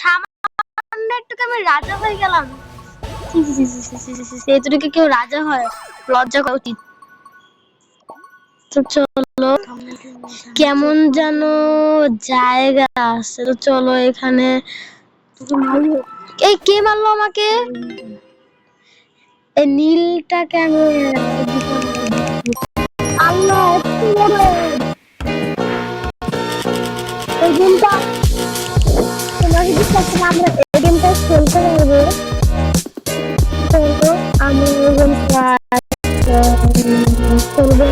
সামান্য একটু আমি রাজা হয়ে গেলাম। এতটুকু কেউ রাজা হয়? লজ্জা করা উচিত। তো চলো, কেমন যেন জায়গা আছে। তো চলো এখানে। এই কে মারলো আমাকে? এই নীলটা কেন? আল্লাহ, এত বড় এই গেমটা! তোমাকে বিশ্বাস করে আমরা এই গেমটা খেলতে পারবো? চলো আমি এই গেমটা খেলবো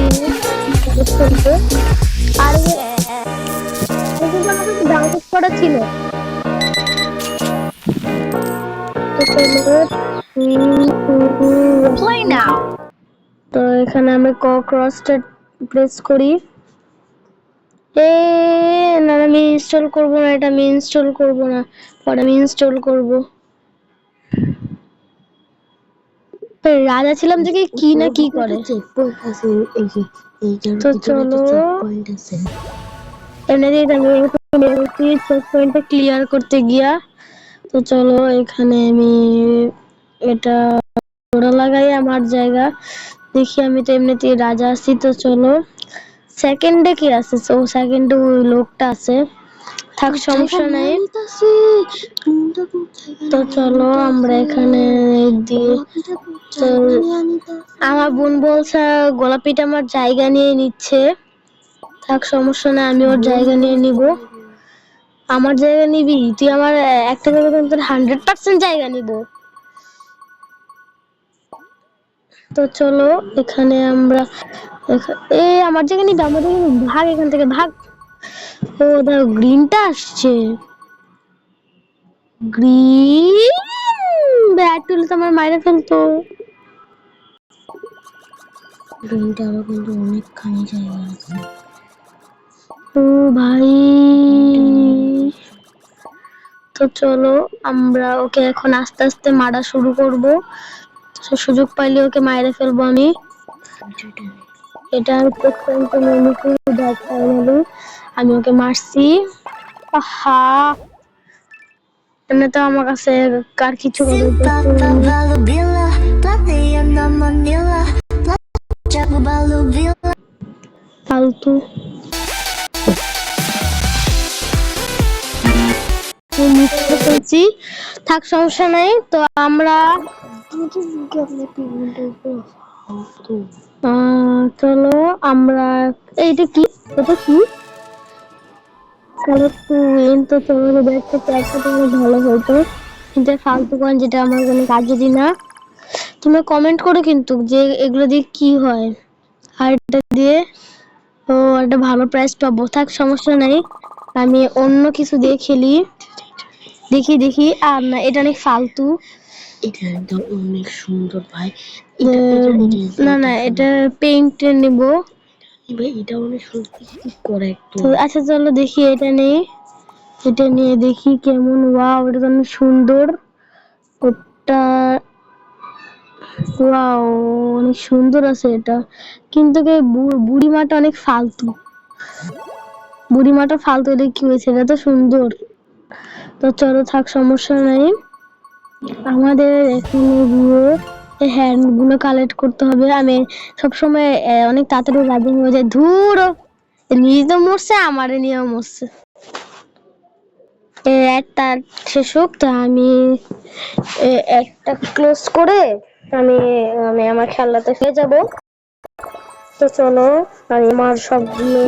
খেলবো। আর কিন্তু আমাকে ডাউনলোড করা ছিল। তো এখানে আমি ক্রসটা প্রেস করি। না, আমি ইনস্টল করবো না, এটা আমি ইনস্টল করবো না, পরে আমি ইনস্টল করবো। রাজা ছিলাম দেখে কি না কি করে। তো চলো এমনি ক্লিয়ার করতে গিয়া। তো চলো এখানে আমি এটা ওরা লাগাই আমার জায়গা। দেখি আমি তো এমনিতেই রাজা আছি। তো চলো সেকেন্ডে কি আছে? তো সেকেন্ডে ওই লোকটা আছে, থাক সমস্যা নাই। তো চলো আমরা এখানে দিয়ে, তো আমার বোন বলছে গোলাপিটা আমার জায়গা নিয়ে নিচ্ছে। থাক সমস্যা নাই, আমি ওর জায়গা নিয়ে নিব। আমার জায়গা নিবি তুই? আমার একটা জায়গা 100% জায়গা নিব। তো চলো এখানে আমরা আমার জায়গা নিবি, আমার জায়গা নিবি, ভাগ এখান থেকে ভাগ। ও দেখো গ্রিনটা আসছে। গ্রিন ব্যাট তুলে তো আমার মাইরে ফেলতো। গ্রিনটা আরো কিন্তু অনেকখানি জায়গা আছে। ও ভাই, তো চলো আমরা ওকে এখন আস্তে আস্তে মারা শুরু করব। সুযোগ পাইলে ওকে মাইরে ফেলবো আমি। এটা আমি ওকে মারছি। আহা, তো আমার কাছে কার কিছু ফালতু। থাক সমস্যা নাই। তো আমরা চলো আমরা এইটা কি, এটা কি? তো চলো ভালো হতো, কিন্তু ফালতু কয়েন যেটা আমার কোনো কাজেরই না। তুমি কমেন্ট করো কিন্তু যে এগুলো দিয়ে কি হয়। আর এটা দিয়ে ও একটা ভালো প্রাইস পাবো। থাক সমস্যা নাই, আমি অন্য কিছু দিয়ে খেলি। দেখি আর না, এটা অনেক ফালতু। এটা একদম অনেক সুন্দর ভাই। না এটা পেইন্ট নেব। ভাই এটা অনেক সুন্দর করে একটু। আচ্ছা চলো দেখি এটা নেই। এটা নিয়ে দেখি কেমন। ওয়াও, এটা তো অনেক সুন্দর। ওটা ওয়াও, অনেক সুন্দর আছে এটা, কিন্তু বুড়িমাটা অনেক ফালতু। বুড়িমাটা ফালতু, এটা কি হয়েছে? এটা তো সুন্দর। তো চলো থাক সমস্যা নাই। আমাদের এখানে গিয়ে হ্যান্ড গুলো কালেক্ট করতে হবে। আমি সবসময় অনেক তাড়াতাড়ি রাজি হয়ে যায়। ধুর, নিজে তো মরছে, আমারে নিয়েও মরছে। একটা শেষ হোক, তো আমি একটা ক্লোজ করে আমি আমি আমার খেলাতে ফিরে যাব। তো চলো আমি আমার সবগুলো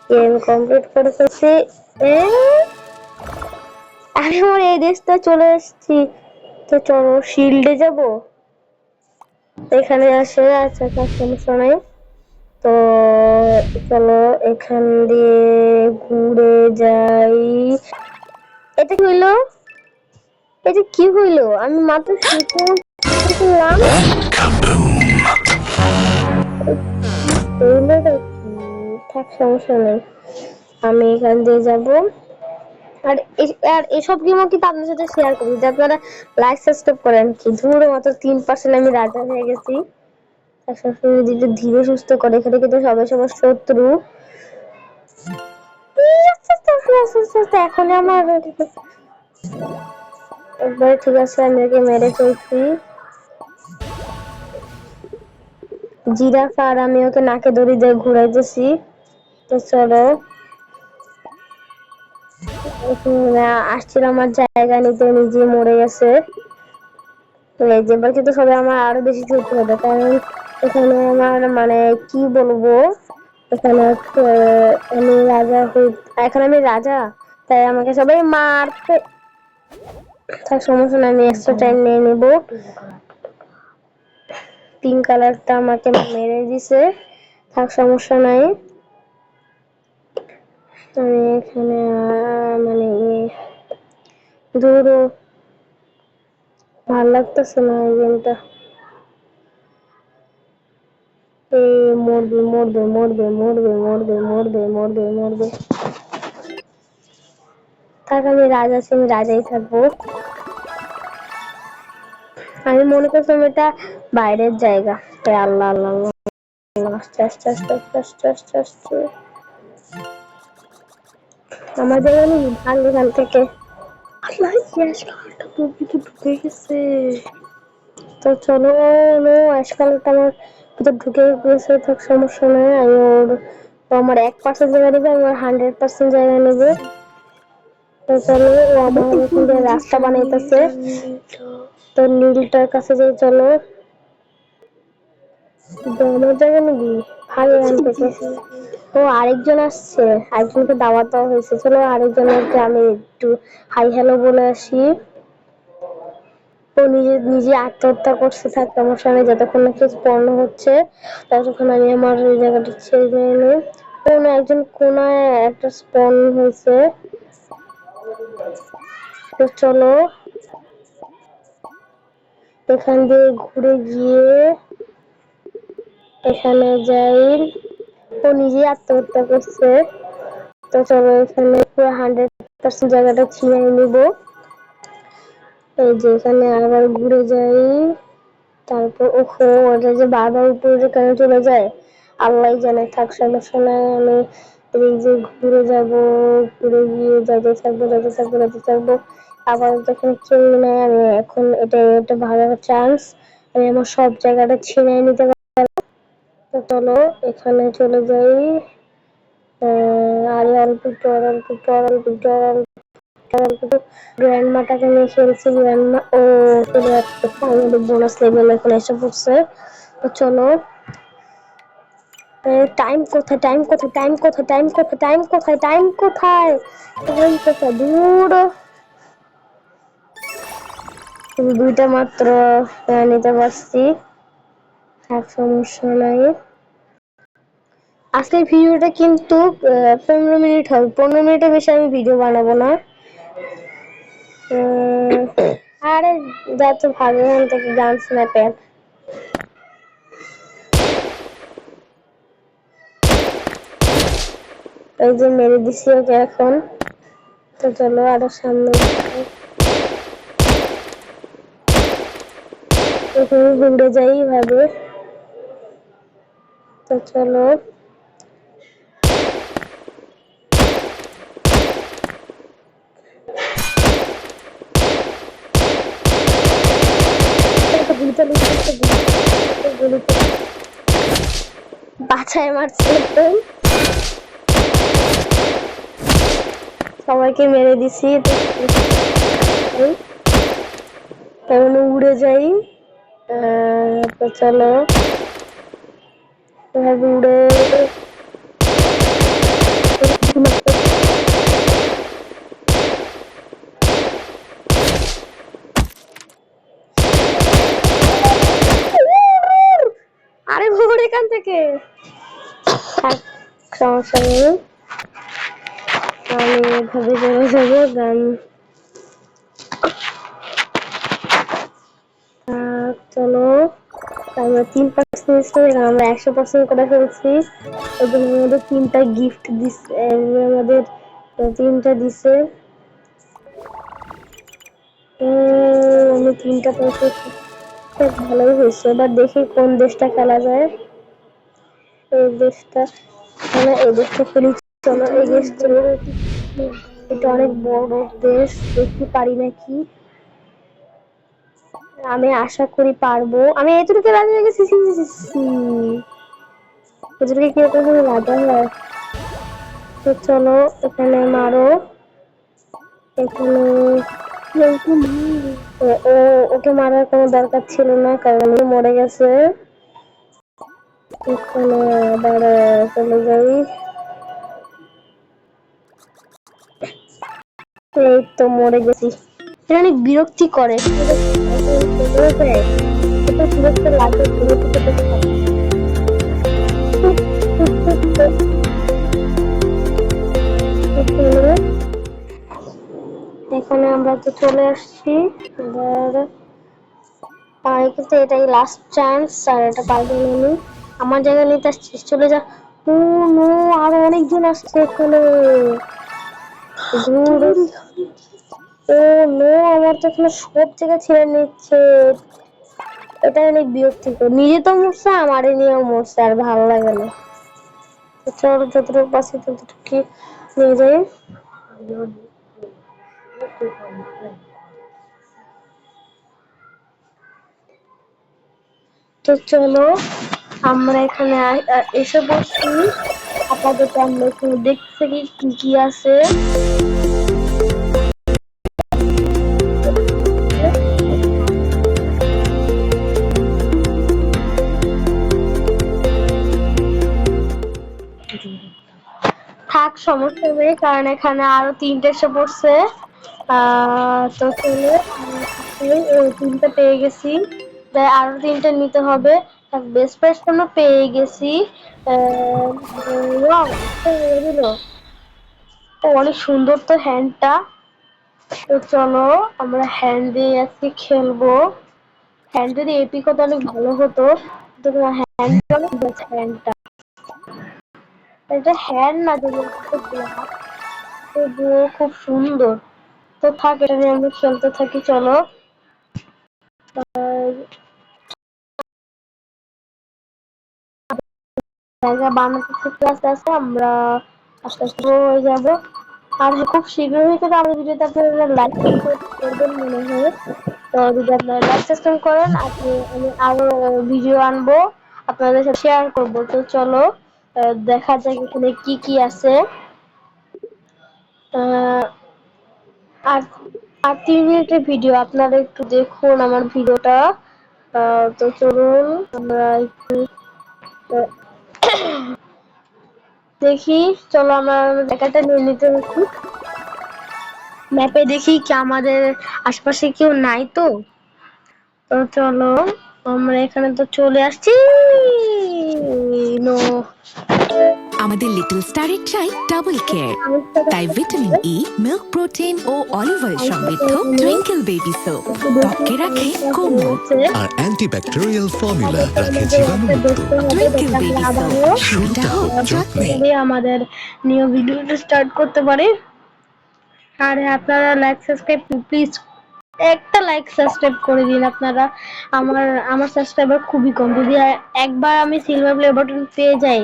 গেম কমপ্লিট করে ফেলছি। আমি আমার এই দেশটা চলে এসেছি। তো চলো শিল্ডে যাব। এখানে আসে, আচ্ছা সমস্যা নাই। তো চলো এখান দিয়ে ঘুরে যাই। এটা কি হইলো? এটা কি হইলো? আমি মাত্র শুনলাম। থাক সমস্যা নেই, আমি এখান দিয়ে যাবো। আর এসব গেমও কিন্তু আপনার সাথে শেয়ার করি, যে আপনারা লাইক সাবস্ক্রাইব করেন। কি ধুর, মাত্র 3% আমি রাজা হয়ে গেছি। সবসময় যদি ধীরে সুস্থ করে, এখানে কিন্তু সবাই সবার শত্রু। এখন আমার একবার ঠিক আছে, আমি ওকে মেরে ফেলছি। জিরাফ আর আমি ওকে নাকে দড়ি দিয়ে ঘুরাইতেছি। তো চলো, আসছিল আমার জায়গা নিতে, নিজে মরে গেছে। এবার কিন্তু সবাই আমার আরো বেশি ছুটতে হবে, কারণ এখানে আমার মানে কি বলবো, এখানে আমি রাজা এখন আমি রাজা, তাই আমাকে সবাই মারতে। তার সমস্যা নাই, আমি এক্সট্রা টাইম নিয়ে নিব। পিঙ্ক কালারটা আমাকে মেরে দিছে, থাক সমস্যা নাই। আমি এখানে মানে দূর ভালো লাগতেছে না এই গেমটা। মরবে মরবে মরবে মরবে মরবে মরবে মরবে মরবে। থাক, আমি রাজা আছি, আমি রাজাই থাকবো। আমি মনে করছিলাম এটা বাইরের জায়গা। আল্লাহ আল্লাহ আল্লাহ, আস্তে আস্তে আস্তে আস্তে আস্তে আস্তে আস্তে আমার জায়গা নেই, ভাগ এখান থেকে। আল্লাহ, গ্যাস কালারটা ঢুকে গেছে। তো চলো, গ্যাস কালারটা আমার ভিতর ঢুকে গেছে, থাক সমস্যা নেই। আমি আমার 1% জায়গা নেবে, আমার 100% জায়গা নেবে। তো চলো, ও আমার এখন রাস্তা বানাইতেছে। তো নীলটার কাছে যাই, চলো। আমার জায়গা নিবি, ভাগ এখান থেকে। ও আরেকজন আসছে, আরেকজনকে দাওয়াত দেওয়া হয়েছে। চলো আরেকজনকে আমি একটু হাই হ্যালো বলে আসি। ও নিজে নিজে আত্মহত্যা করছে, থাক সমস্যা নেই। যতক্ষণ না কেউ স্পর্ন হচ্ছে ততক্ষণ আমি আমার ওই জায়গাটা ছেড়ে নিই। কোন একজন কোনায় একটা স্পর্ন হয়েছে। তো চলো এখান দিয়ে ঘুরে গিয়ে এখানে যাই। ও নিজে আত্মহত্যা করছে। তো চলো এখানে পুরো 100% জায়গাটা ছিনিয়ে নিব। এই যে এখানে আবার ঘুরে যাই। তারপর ওহো, ওটা যে বারবার উপরে কেন চলে যায় আল্লাহ জানে, থাক সমস্যা নাই। আমি এই যে ঘুরে যাব, ঘুরে গিয়ে যেতে থাকবো যেতে থাকবো যেতে থাকবো। আবার যখন কেউ নেই, আমি এখন এটা একটা ভালো চান্স, আমি আমার সব জায়গাটা ছিনিয়ে নিতে পারবো। তো চলো এখানে চলে যাই। আরে অল্প একটু আর অল্প একটু আর অল্প একটু আর অল্প একটু গ্র্যান্ড মাটাকে নিয়ে খেলছি। গ্র্যান্ড মা ও চলে যাচ্ছে, আমাদের বোনাস লেভেল এখন এসে পড়ছে। তো চলো, টাইম কোথায় টাইম কোথায় টাইম কোথায় টাইম কোথায় টাইম কোথায় টাইম কোথায় টাইম কোথায় দূর। দুইটা মাত্র নিতে পারছি, এক সমস্যা নাই। আজকের ভিডিওটা কিন্তু 15 মিনিট হবে, 15 মিনিটের বেশি আমি ভিডিও বানাবো না। আরে যা তো ভালো, এখান থেকে গান স্ন্যাপে এই যে মেরে দিছি ওকে এখন। তো চলো আরো সামনে ঘুরে যাই ভাবে। তো চলো বাছাই মারছে, সবাইকে মেরে দিছি। তেমন উড়ে যাই। তো চলো উড়ে আরে ভোর এখান থেকে, সমস্যা নেই। আমি এভাবে চলে যাবো গান। চলো আমরা 3% আমরা 100% করে ফেলছি। ওদের আমাদের 3টা গিফট দিচ্ছে, আমাদের 3টা দিছে। আমি 3টা পেয়েছি, ভালোই হয়েছে। এবার দেখি কোন দেশটা খেলা যায়। এই দেশটা মানে এই দেশটা খেলি, চলো এই দেশ চলো। এটা অনেক বড় দেশ, দেখতে পারি নাকি। আমি আশা করি পারবো। আমি এতটুকু রাজা হয়ে গেছি। এতটুকু কেউ কখনো রাজা হয়? তো চলো এখানে মারো, এখানে ওকে মারার কোনো দরকার ছিল না, কারণ ও মরে গেছে। এখানে আবার চলে যাই। এই তো মরে গেছি। এটা অনেক বিরক্তি করে। বিরক্ত লাগে। এখানে আমরা তো চলে আসছি। এবার কিন্তু এটাই লাস্ট চান্স, আর এটা পারবো না আমি। আমার জায়গা নিতে আসছিস, চলে যা। ও নো, আরো অনেকজন আসছে এখানে। ও নো, আমার তো এখানে সব জায়গা ছেড়ে নিচ্ছে। এটা অনেক বিরক্তিকর। নিজে তো মরছে, আমারে নিয়েও মরছে, আর ভালো লাগে না। চলো যতটুকু পাচ্ছি ততটুকু নিয়ে যাই। তো চলো আমরা এখানে এসে বসছি। আপাতত আমরা এখানে দেখতে কি কি আছে। থাক, সমস্যা নেই, কারণ এখানে আরো 3টে এসে পড়ছে। তো চলো, তিনটা পেয়ে গেছি, তাই আরো 3টে নিতে হবে। বেস্ট প্রাইস পেয়ে গেছি। অনেক সুন্দর তো হ্যান্ডটা। তো চলো আমরা হ্যান্ড দিয়ে আজকে খেলবো। হ্যান্ড যদি এপিক হতো অনেক ভালো হতো। হ্যান্ডটা এটা হ্যান্ড না, যদি খুব সুন্দর। তো থাক, এটা নিয়ে আমরা খেলতে থাকি। চলো জায়গা বানাতে থাকি, আস্তে আস্তে আমরা আস্তে আস্তে হয়ে যাবো। আর খুব শীঘ্রই কিন্তু আমাদের ভিডিওতে আপনারা লাইক করবেন মনে হয়। তো যদি আপনারা লাইক সাবস্ক্রাইব করেন, আমি আরো ভিডিও আনবো, আপনাদের সাথে শেয়ার করবো। তো চলো দেখা যাক এখানে কি কি আছে। আর আর 3 মিনিটের ভিডিও, আপনারা একটু দেখুন আমার ভিডিওটা। তো চলুন আমরা একটু দেখি। চলো আমরা জায়গাটা নিয়ে নিতে হচ্ছি। ম্যাপে দেখি কি আমাদের আশপাশে কেউ নাই তো। তো চলো আমরা এখানে তো চলে আসছি। নো, আমাদের লিটল স্টারের চাই ডাবল কেয়ার, তাই ভিটামিন ই, মিল্ক প্রোটিন ও অলিভ অয়েল সমৃদ্ধ টুইঙ্কেল বেবি সোপ ত্বককে রাখে কোমল আর অ্যান্টিব্যাকটেরিয়াল ফর্মুলা রাখে জীবাণুমুক্ত। টুইঙ্কেল বেবি সোপ, শুরুটা হোক যত্নে। আমাদের নিউ ভিডিওটা স্টার্ট করতে পারি। আর আপনারা লাইক সাবস্ক্রাইব প্লিজ, একটা লাইক সাবস্ক্রাইব করে দিন আপনারা। আমার সাবস্ক্রাইবার খুবই কম। যদি একবার আমি সিলভার প্লে বাটন পেয়ে যাই,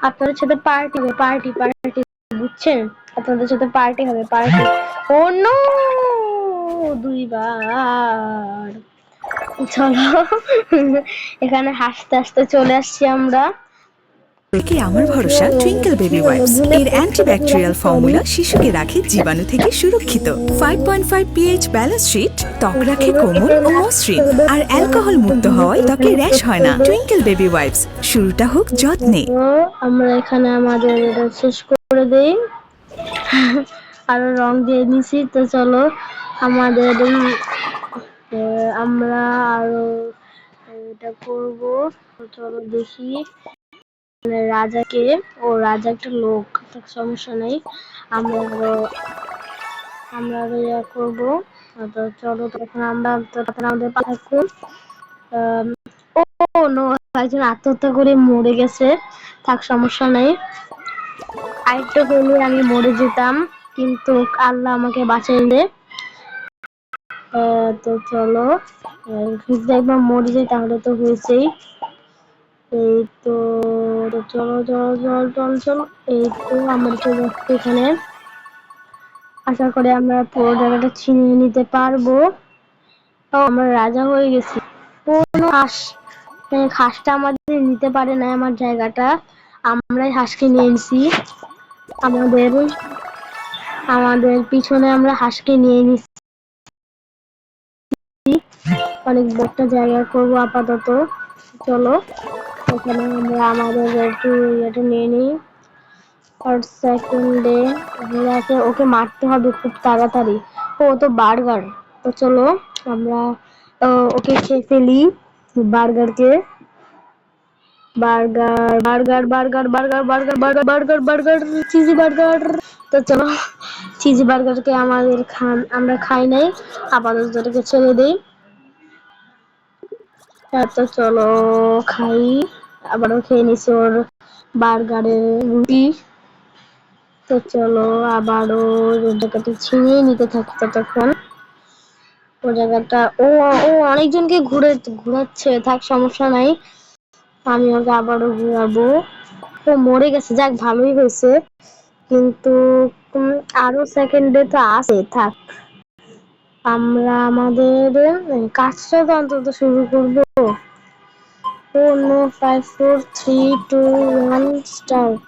আপনাদের সাথে পার্টি পার্টি পার্টি, বুঝছেন? আপনাদের সাথে পার্টি হবে, পার্টি। ও নো, 2বার। চলো এখানে হাসতে হাসতে চলে আসছি আমরা। থেকে আমার ভরসা টুইঙ্কেল বেবি ওয়াইপস। এর অ্যান্টিব্যাকটেরিয়াল ফর্মুলা শিশুকে রাখে জীবাণু থেকে সুরক্ষিত। 5.5 পিএইচ ব্যালেন্স শিট ত্বক রাখে কোমল ও মসৃণ, আর অ্যালকোহল মুক্ত হওয়ায় ত্বকে র্যাশ হয় না। টুইঙ্কেল বেবি ওয়াইপস, শুরুটা হোক যত্নে। আমরা এখানে আমাদের এটা শেষ করে দেই। আরো রং দিয়ে নিছি। তো চলো আমাদের আমরা আরো এটা করবো। চলো দেখি রাজাকে। রাজা একটা লোক, সমস্যা নেই। আমরা আরো ইয়া করবো। তো চলো তখন আমাদের থাকুন। ও নো, একজন আত্মহত্যা করে মরে গেছে। থাক, সমস্যা নেই। আরেকটু হলে আমি মরে যেতাম, কিন্তু আল্লাহ আমাকে বাঁচাইলে। তো চলো যদি একবার মরে যাই তাহলে তো হয়েছেই। এই তো চলো চলো চলো চলো চলো, এই তো আমরা চলে আসছি এখানে। আশা করি আমরা পুরো জায়গাটা ছিনিয়ে নিতে পারবো। আমরা রাজা হয়ে গেছি। কোনো হাঁসটা আমাদের নিতে পারে না আমার জায়গাটা, আমরাই হাঁসকে নিয়ে নিছি। আমাদের পিছনে আমরা হাঁসকে নিয়ে নিছি। অনেক বড় জায়গা করবো আপাতত। চলো এখানে আমরা আমাদের এটা নিয়ে নিই। সেকেন্ডে ওকে মারতে হবে খুব তাড়াতাড়ি। ও তো বার্গার। তো চলো আমরা ওকে খেয়ে ফেলি বার্গারকে। Burger burger burger burger burger burger burger burger cheesy burger. তো চলো চিজি বার্গারকে আমরা খাই নাই, আপাতত এটাকে ছেড়ে দিই। তো চলো খাই। আবারও খেয়ে নিছি ওর বার্গারের রুটি। তো চলো আবারও জায়গাটা ছিনিয়ে নিতে থাকি ততক্ষণ। ও জায়গাটা ও অনেকজনকে ঘুরাচ্ছে, থাক সমস্যা নাই, আমি ওকে আবারও ঘুরাবো। ও মরে গেছে, যাক ভালোই হয়েছে। কিন্তু আরো সেকেন্ডে তো আছে, থাক আমরা আমাদের কাজটা তো অন্তত শুরু করবো। 4 no 5 4 3 2 1 স্টার্ট।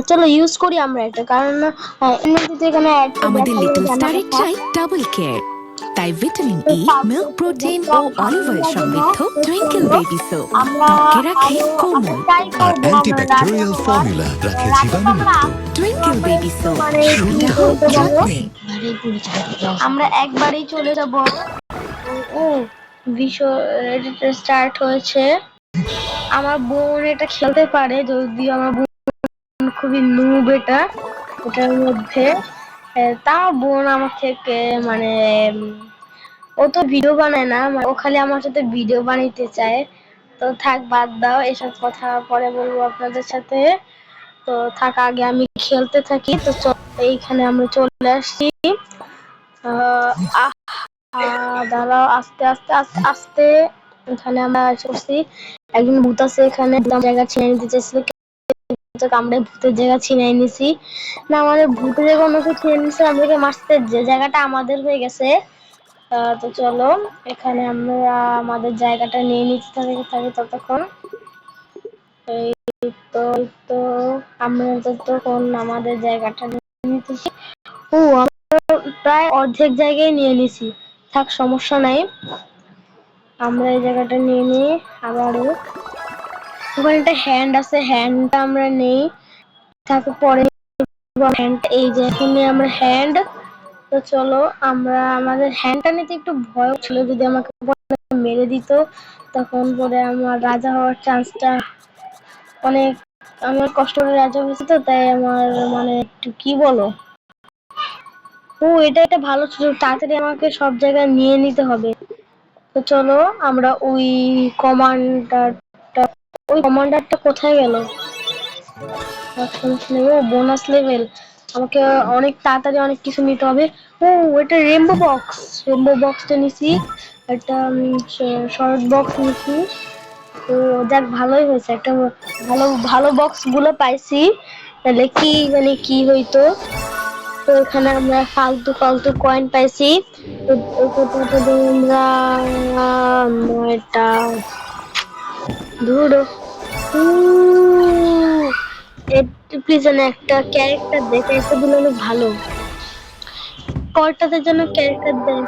চলো ইউজ করি আমরা এটা, কারণ এমনিতে এখানে আমাদের লিটল স্টারের চাই ডাবল কেয়ার, তাই ভিটামিন ই, মিল্ক প্রোটিন ও অলিভ অয়েল সমৃদ্ধ টুইঙ্কেল বেবি সোপ ত্বকে রাখে কোমল। আর অ্যান্টিব্যাকটেরিয়াল ফর্মুলা রাখে জীবাণুমুক্ত। টুইঙ্কেল বেবি সোপ, শুরুটা মানে হোক যত্নে। আমরা একবারেই চলে যাব। ও স্টার্ট হয়েছে। আমার বোন এটা খেলতে পারে, যদিও আমার বোন খুবই নুব এটার মধ্যে। তাও বোন আমার থেকে মানে ও তো ভিডিও বানায় না, ও খালি আমার সাথে ভিডিও বানাইতে চায়। তো থাক, বাদ দাও, এসব কথা পরে বলবো আপনাদের সাথে। তো থাক, আগে আমি খেলতে থাকি। তো এইখানে আমরা চলে আসছি। দাঁড়াও, আস্তে আস্তে আস্তে আস্তে। এখানে আমরা করছি, একজন ভূত আছে এখানে, জায়গা ছিনিয়ে নিতে চাইছিল, আমরা ভূতের জায়গা ছিনিয়ে নিছি। না, আমাদের ভূতের জায়গা অন্য কেউ ছিনিয়ে নিছে, আমাদেরকে মারতে, যে জায়গাটা আমাদের হয়ে গেছে। তো চলো এখানে আমরা আমাদের জায়গাটা নিয়ে নিতে থাকি ততক্ষণ। এই তো আমরা ততক্ষণ আমাদের জায়গাটা নিয়ে নিতেছি। আমরা প্রায় অর্ধেক জায়গায় নিয়ে নিছি, থাক সমস্যা নাই। আমরা এই জায়গাটা নিয়ে নিই। আবারও ওখানে একটা হ্যান্ড আছে, হ্যান্ডটা আমরা নেই, তাকে পরে হ্যান্ড। এই যে এখানে আমরা হ্যান্ড। তো চলো আমরা আমাদের হ্যান্ডটা নিতে একটু ভয় ছিল, যদি আমাকে মেরে দিত তখন পরে আমার রাজা হওয়ার চান্সটা অনেক, আমার কষ্ট করে রাজা হয়েছে, তো তাই আমার মানে একটু কি বলো, এটা একটা ভালো সুযোগ, তাড়াতাড়ি আমাকে সব জায়গায় নিয়ে নিতে হবে। তো চলো আমরা কমান্ডারটা কোথায় গেল? ও বোনাস লেভেল, আমাকে অনেক তাড়াতাড়ি অনেক কিছু নিতে হবে। এটা রেমবো বক্সটা নিছি, একটা শর্ট বক্স নিছি। তো যাক ভালোই হয়েছে, একটা ভালো ভালো বক্স গুলো পাইছি, তাহলে কি মানে কি হইতো। তো এখানে আমরা ফালতু ফালতু কয়েন পাইছি। আমরা এটা ধরো প্লিজ একটা ক্যারেক্টার দেয়, ক্যারেক্টারগুলো অনেক ভালো, কয়টাতে যেন ক্যারেক্টার দেয়।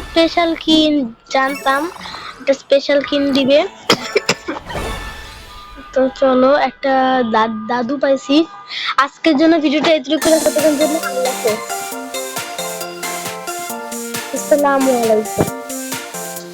স্পেশাল কিন, জানতাম একটা স্পেশাল কিন দিবে। তো চলো একটা দাদু পাইছি। আজকের জন্য ভিডিওটা এতটুকু রাখার জন্য আল্লাহ হাফেজ। আসসালামু আলাইকুম।